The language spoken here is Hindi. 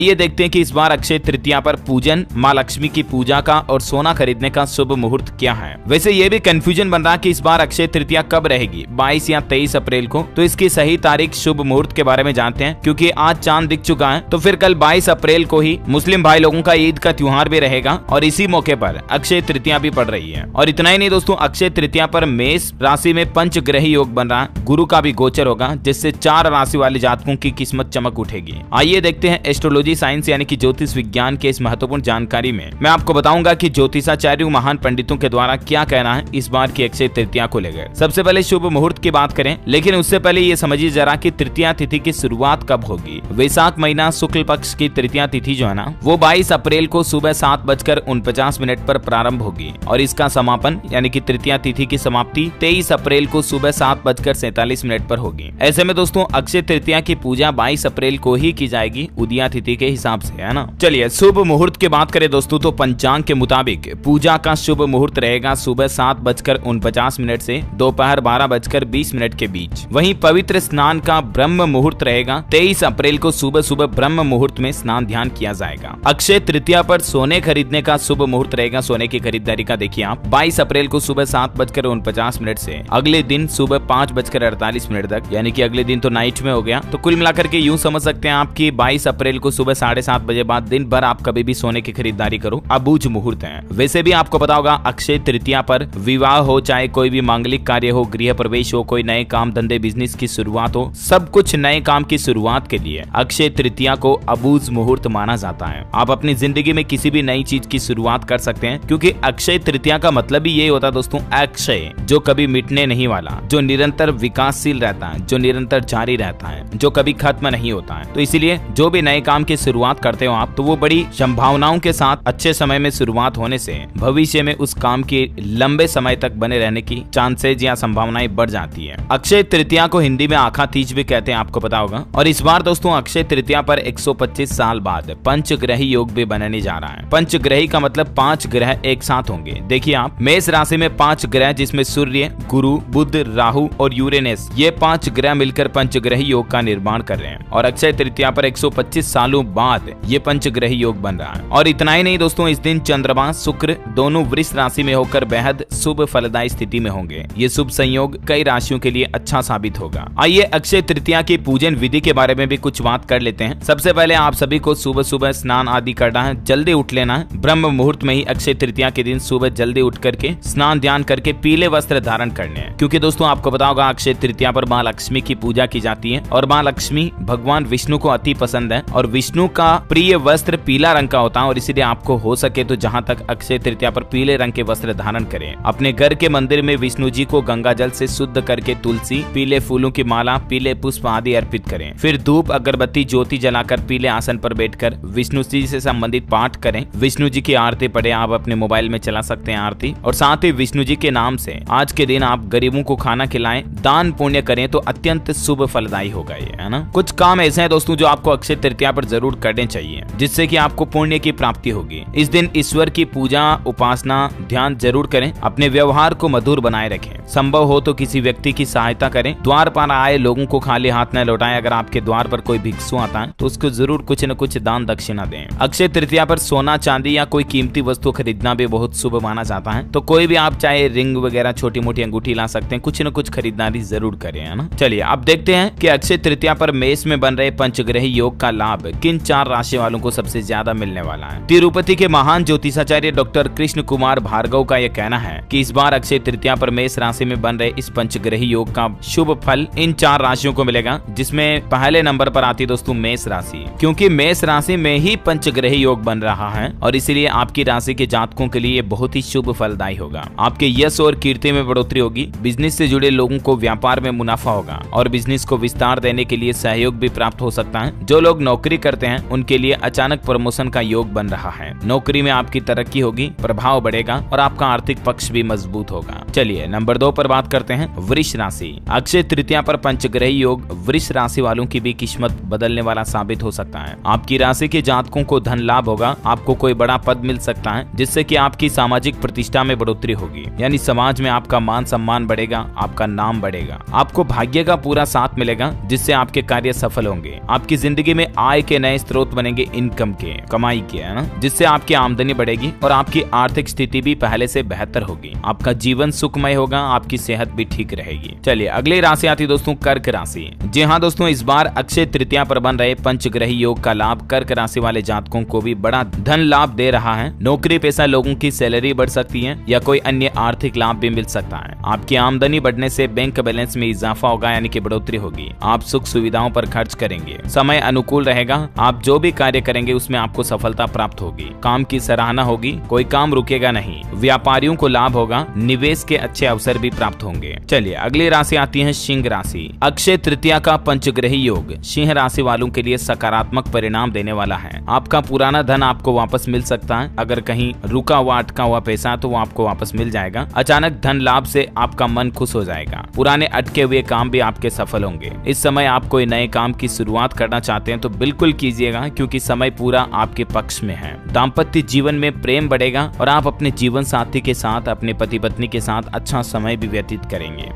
ये देखते हैं कि इस बार अक्षय तृतीया पर पूजन, माँ लक्ष्मी की पूजा का और सोना खरीदने का शुभ मुहूर्त क्या है। वैसे ये भी कंफ्यूजन बन रहा है कि इस बार अक्षय तृतीया कब रहेगी, 22 या 23 अप्रैल को। तो इसकी सही तारीख, शुभ मुहूर्त के बारे में जानते हैं, क्योंकि आज चांद दिख चुका है। तो फिर कल 22 अप्रैल को ही मुस्लिम भाई लोगों का ईद का त्योहार भी रहेगा और इसी मौके पर अक्षय तृतीया भी पड़ रही है। और इतना ही नहीं दोस्तों, अक्षय तृतीया पर मेष राशि में पंचग्रही योग बन रहा है, गुरु का भी गोचर होगा, जिससे 4 राशि वाले जातकों की किस्मत चमक उठेगी। आइए देखते हैं एस्ट्रोलॉजी साइंस यानी कि ज्योतिष विज्ञान के इस महत्वपूर्ण जानकारी में मैं आपको बताऊंगा कि ज्योतिषाचार्यों, महान पंडितों के द्वारा क्या कहना है इस बार की अक्षय तृतीया को लेकर। सबसे पहले शुभ मुहूर्त की बात करें, लेकिन उससे पहले ये समझिए जरा कि तृतीया तिथि की शुरुआत कब होगी। वैशाख महीना शुक्ल पक्ष की तृतीया तिथि जो है ना, वो 22 अप्रैल को सुबह 7:49 पर प्रारंभ होगी और इसका समापन यानी कि तृतीया तिथि की समाप्ति 23 अप्रैल को सुबह 7:47 पर होगी। ऐसे में दोस्तों अक्षय तृतीया की पूजा 22 अप्रैल को ही की जाएगी उदया तिथि के हिसाब से, है ना। चलिए शुभ मुहूर्त की बात करें दोस्तों, तो पंचांग के मुताबिक पूजा का शुभ मुहूर्त रहेगा सुबह 7:49 से दोपहर 12:20 के बीच। वहीं पवित्र स्नान का ब्रह्म मुहूर्त रहेगा 23 अप्रैल को सुबह ब्रह्म मुहूर्त में स्नान ध्यान किया जाएगा। अक्षय तृतीया पर सोने खरीदने का शुभ मुहूर्त रहेगा, सोने की खरीदारी का देखिए आप 22 अप्रैल को सुबह 7:49 से अगले दिन सुबह 5:48 तक, यानी कि अगले दिन तो नाइट में हो गया। तो कुल मिलाकर के यूं समझ सकते हैं आप कि 22 अप्रैल को सुबह 7:30 बजे बाद दिन भर आप कभी भी सोने की खरीदारी करो, अबूझ मुहूर्त है। वैसे भी आपको पता होगा अक्षय तृतीया पर विवाह हो, चाहे कोई भी मांगलिक कार्य हो, गृह प्रवेश हो, कोई नए काम धंधे बिजनेस की शुरुआत हो, सब कुछ नए काम की शुरुआत के लिए अक्षय तृतीया को अबूझ मुहूर्त माना जाता है। आप अपनी जिंदगी में किसी भी नई चीज की शुरुआत कर सकते हैं, क्योंकि अक्षय तृतीया का मतलब ही ये होता है दोस्तों, अक्षय, जो कभी मिटने नहीं वाला, जो निरंतर विकासशील रहता है, जो निरंतर जारी रहता है, जो कभी खत्म नहीं होता है। तो इसीलिए जो भी नए काम की शुरुआत करते हो आप, तो वो बड़ी संभावनाओं के साथ अच्छे समय में शुरुआत होने से भविष्य में उस काम की लंबे समय तक बने रहने की चांसेज या संभावनाएं बढ़ जाती है। अक्षय तृतीया को हिंदी में आखा तीज भी कहते हैं, आपको पता होगा। और इस बार दोस्तों अक्षय तृतीया पर 125 साल बाद पंचग्रही योग भी बनने जा रहा है। पंचग्रही का मतलब 5 ग्रह एक साथ होंगे। देखिए आप, मेष राशि में 5 ग्रह, जिसमें सूर्य, गुरु, बुध, राहु और यूरेनस, ये 5 ग्रह मिलकर पंचग्रही योग का निर्माण कर रहे हैं। और अक्षय तृतीया पर 125 सालों बाद ये पंचग्रही योग बन रहा है। और इतना ही नहीं दोस्तों, इस दिन चंद्रमा, शुक्र दोनों वृष राशि में होकर बेहद शुभ फलदायी स्थिति में होंगे। ये शुभ संयोग कई राशियों के लिए अच्छा साबित होगा। आइए अक्षय तृतीया की पूजन विधि के बारे में भी कुछ बात कर लेते हैं। सबसे पहले आप सभी को सुबह स्नान आदि करना है, जल्दी उठ लेना है। ब्रह्म मुहूर्त में ही अक्षय तृतीया के दिन सुबह जल्दी उठ करके स्नान ध्यान करके पीले वस्त्र धारण करने हैं, क्योंकि दोस्तों आपको पता होगा अक्षय तृतीया पर माँ लक्ष्मी की पूजा की जाती है और माँ लक्ष्मी भगवान विष्णु को अति पसंद है और विष्णु का प्रिय वस्त्र पीला रंग का होता है। और इसीलिए आपको हो सके तो जहाँ तक अक्षय तृतीया पर पीले रंग के वस्त्र धारण करें। अपने घर के मंदिर में विष्णु जी को गंगा जल से शुद्ध करके तुलसी, पीले फूलों की माला, पीले पुष्प आदि अर्पित करें। फिर धूप, अगरबत्ती, ज्योति जलाकर पीले आसन पर बैठकर विष्णु जी से संबंधित पाठ करें। विष्णु जी की आरती पढ़े, आप अपने मोबाइल में चला सकते हैं आरती। और साथ ही विष्णु जी के नाम से आज के दिन आप गरीबों को खाना खिलाएं, दान पुण्य करें, तो अत्यंत शुभ फलदायी होगा ये, है ना। कुछ काम ऐसे हैं दोस्तों जो आपको अक्षय तृतीया पर जरूर करने चाहिए, जिससे कि आपको पुण्य की प्राप्ति होगी। इस दिन ईश्वर की पूजा, उपासना, ध्यान जरूर करें। अपने व्यवहार को मधुर बनाए रखें। संभव हो तो किसी व्यक्ति की सहायता करें। द्वार पर आए लोगों को खाली हाथ न लौटाएं। अगर आपके द्वार पर कोई भिक्षु आता है तो उसको जरूर कुछ न कुछ दान दक्षिणा दें। अक्षय तृतीया पर सोना, चांदी या कोई कीमती वस्तु खरीदना भी बहुत शुभ माना जाता है। तो कोई भी आप चाहे रिंग वगैरह, छोटी मोटी अंगूठी ला सकते हैं। कुछ न कुछ खरीदारी जरूर करें, है ना। चलिए अब देखते हैं कि अक्षय तृतीया पर मेष में बन रहे पंचग्रही योग का लाभ किन 4 राशि वालों को सबसे ज्यादा मिलने वाला है। तिरुपति के महान ज्योतिषाचार्य डॉक्टर कृष्ण कुमार भार्गव का यह कहना है कि इस बार अक्षय तृतीया पर मेष राशि में बन रहे इस पंचग्रही योग का शुभ फल इन 4 राशियों को मिलेगा, जिसमें पहले नंबर पर आती दोस्तों मेष राशि, क्योंकि मेष राशि में ही पंचग्रही योग बन रहा है और इसीलिए आपकी राशि के जातकों के लिए बहुत ही शुभ फलदायी होगा। आपके यश और कीर्ति में बढ़ोतरी होगी। बिजनेस से जुड़े लोगों को व्यापार में मुनाफा होगा और बिजनेस को विस्तार देने के लिए सहयोग भी प्राप्त हो सकता है। जो लोग नौकरी करते हैं उनके लिए अचानक प्रमोशन का योग बन रहा है। नौकरी में आपकी तरक्की होगी, प्रभाव बढ़ेगा और आपका आर्थिक पक्ष भी मजबूत होगा। चलिए नंबर 2 पर बात करते हैं वृष राशि। अक्षय तृतीया पर पंचग्रही योग वृष राशि वालों की भी किस्मत बदलने वाला साबित हो सकता है। आपकी राशि के जातकों को धन लाभ होगा, आपको कोई बड़ा पद मिल सकता है जिससे कि आपकी सामाजिक प्रतिष्ठा में बढ़ोतरी होगी, यानी समाज में आपका मान सम्मान बढ़ेगा, आपका नाम बढ़ेगा। आपको भाग्य का पूरा साथ मिलेगा जिससे आपके कार्य सफल होंगे। आपकी जिंदगी में आय के नए स्रोत बनेंगे, इनकम के, कमाई के, है ना, जिससे आपकी आमदनी बढ़ेगी और आपकी आर्थिक स्थिति भी पहले से बेहतर होगी। आपका जीवन सुखमय होगा, आपकी सेहत भी ठीक रहेगी। चलिए अगली राशि आती दोस्तों कर्क राशि। जी हाँ दोस्तों, इस बार अक्षय तृतीया पर बन रहे पंचग्रही योग का लाभ कर्क राशि वाले जातकों को भी बड़ा धन लाभ दे रहा है। नौकरी पेशा लोगों की सैलरी बढ़ सकती है या कोई अन्य आर्थिक लाभ भी मिल सकता है। आपकी आमदनी बढ़ने से बैंक बैलेंस में इजाफा होगा, यानी कि बढ़ोतरी होगी। आप सुख सुविधाओं पर खर्च करेंगे, समय अनुकूल रहेगा। आप जो भी कार्य करेंगे उसमें आपको सफलता प्राप्त होगी। काम की सराहना होगी, कोई काम रुकेगा नहीं। व्यापारियों को लाभ होगा, निवेश के अच्छे अवसर भी प्राप्त होंगे। चलिए अगली राशि आती है सिंह राशि। अक्षय तृतीया का पंचग्रही योग सिंह राशि वालों के लिए सकारात्मक परिणाम देने वाला है। आपका पुराना धन आपको वापस मिल सकता है। अगर कहीं रुका हुआ अटका हुआ पैसा तो वो आपको वापस मिल जाएगा। अचानक धन लाभ से आपका मन खुश हो जाएगा। पुराने अटके हुए काम भी आपके सफल होंगे। इस समय आप कोई नए काम की शुरुआत करना चाहते हैं तो बिल्कुल कीजिएगा, क्योंकि समय पूरा आपके पक्ष में है। दाम्पत्य जीवन में प्रेम बढ़ेगा और आप अपने जीवन साथी के साथ, अपने पति पत्नी के साथ अच्छा समय भी व्यतीत करेंगे।